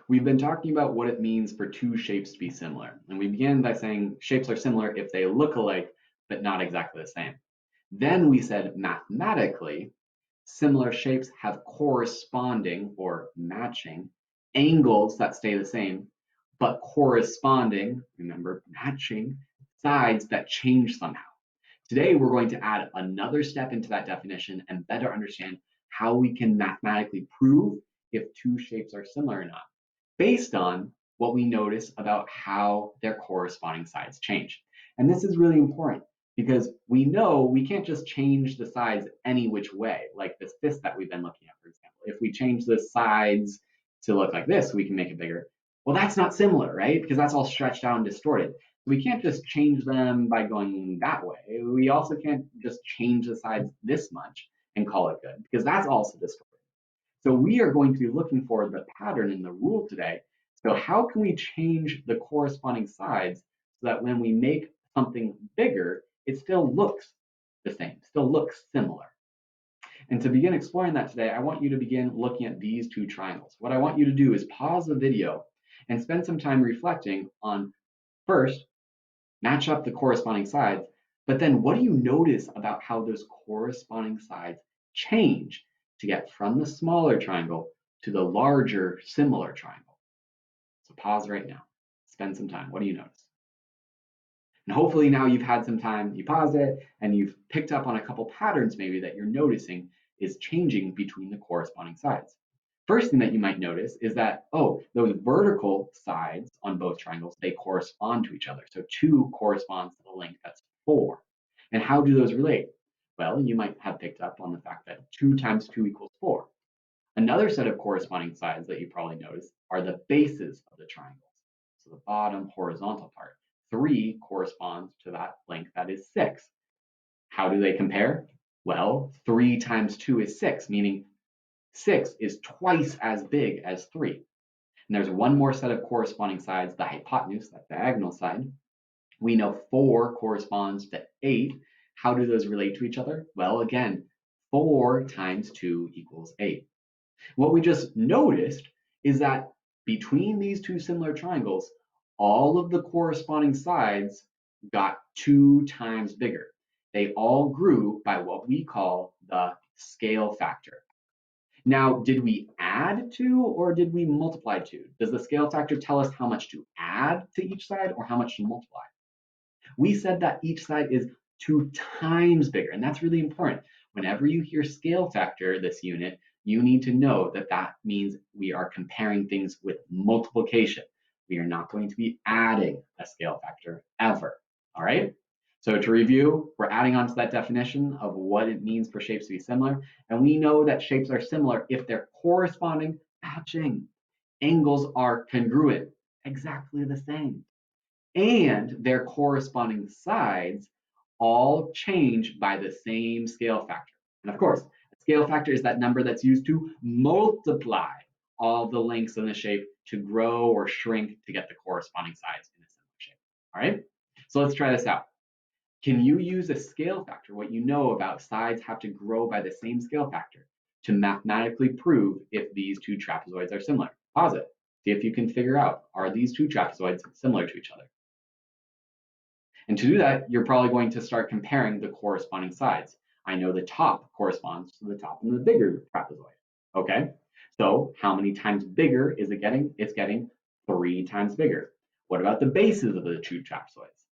We've been talking about what it means for two shapes to be similar. And we began by saying shapes are similar if they look alike, but not exactly the same. Then we said mathematically, similar shapes have corresponding or matching angles that stay the same, but corresponding, remember, matching sides that change somehow. Today, we're going to add another step into that definition and better understand how we can mathematically prove if two shapes are similar or not, based on what we notice about how their corresponding sides change. And this is really important because we know we can't just change the sides any which way, like this fist that we've been looking at, for example. If we change the sides to look like this, we can make it bigger. Well, that's not similar, right? Because that's all stretched out and distorted. We can't just change them by going that way. We also can't just change the sides this much and call it good, because that's also distorted. So we are going to be looking for the pattern in the rule today. So how can we change the corresponding sides so that when we make something bigger, it still looks the same, still looks similar? And to begin exploring that today, I want you to begin looking at these two triangles. What I want you to do is pause the video and spend some time reflecting on, first, match up the corresponding sides, but then what do you notice about how those corresponding sides change to get from the smaller triangle to the larger similar triangle? So pause right now, spend some time. What do you notice? And hopefully now you've had some time, you paused it, and you've picked up on a couple patterns maybe that you're noticing is changing between the corresponding sides. First thing that you might notice is that, oh, those vertical sides on both triangles, they correspond to each other. So 2 corresponds to the length that's 4. And how do those relate? Well, you might have picked up on the fact that 2 times 2 equals 4. Another set of corresponding sides that you probably noticed are the bases of the triangles. So the bottom horizontal part. 3 corresponds to that length that is 6. How do they compare? Well, 3 times 2 is 6, meaning 6 is twice as big as 3. And there's one more set of corresponding sides, the hypotenuse, that diagonal side. We know 4 corresponds to 8. How do those relate to each other? Well, again, 4 times 2 equals 8. What we just noticed is that between these two similar triangles, all of the corresponding sides got 2 times bigger. They all grew by what we call the scale factor. Now, did we add 2 or did we multiply 2? Does the scale factor tell us how much to add to each side or how much to multiply? We said that each side is 2 times bigger, and that's really important. Whenever you hear scale factor, this unit, you need to know that that means we are comparing things with multiplication. We are not going to be adding a scale factor ever, all right? So to review, we're adding on to that definition of what it means for shapes to be similar, and we know that shapes are similar if they're corresponding, matching. Angles are congruent, exactly the same. And their corresponding sides all change by the same scale factor. And of course, a scale factor is that number that's used to multiply all the lengths in the shape to grow or shrink to get the corresponding sides in a similar shape. All right, so let's try this out. Can you use a scale factor, what you know about sides have to grow by the same scale factor, to mathematically prove if these two trapezoids are similar? Pause it. See if you can figure out, are these two trapezoids similar to each other? And to do that, you're probably going to start comparing the corresponding sides. I know the top corresponds to the top in the bigger trapezoid. Okay, so how many times bigger is it getting? It's getting 3 times bigger. What about the bases of the two trapezoids?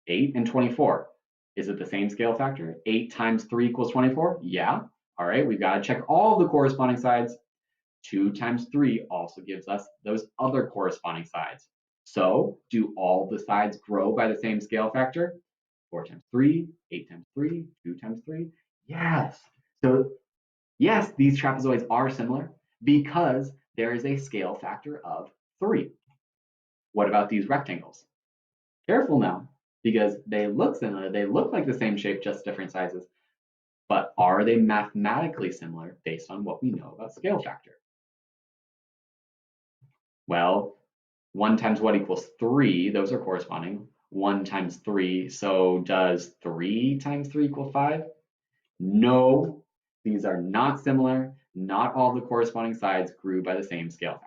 8 and 24. Is it the same scale factor? 8 times 3 equals 24? Yeah. All right, we've got to check all the corresponding sides. 2 times 3 also gives us those other corresponding sides. So do all the sides grow by the same scale factor? 4 times 3, 8 times 3, 2 times 3? Yes. So yes, these trapezoids are similar because there is a scale factor of 3. What about these rectangles? Careful now, because they look similar. They look like the same shape, just different sizes. But are they mathematically similar based on what we know about scale factor? Well, 1 times what equals 3? Those are corresponding. 1 times 3. So does 3 times 3 equal 5? No, these are not similar. Not all the corresponding sides grew by the same scale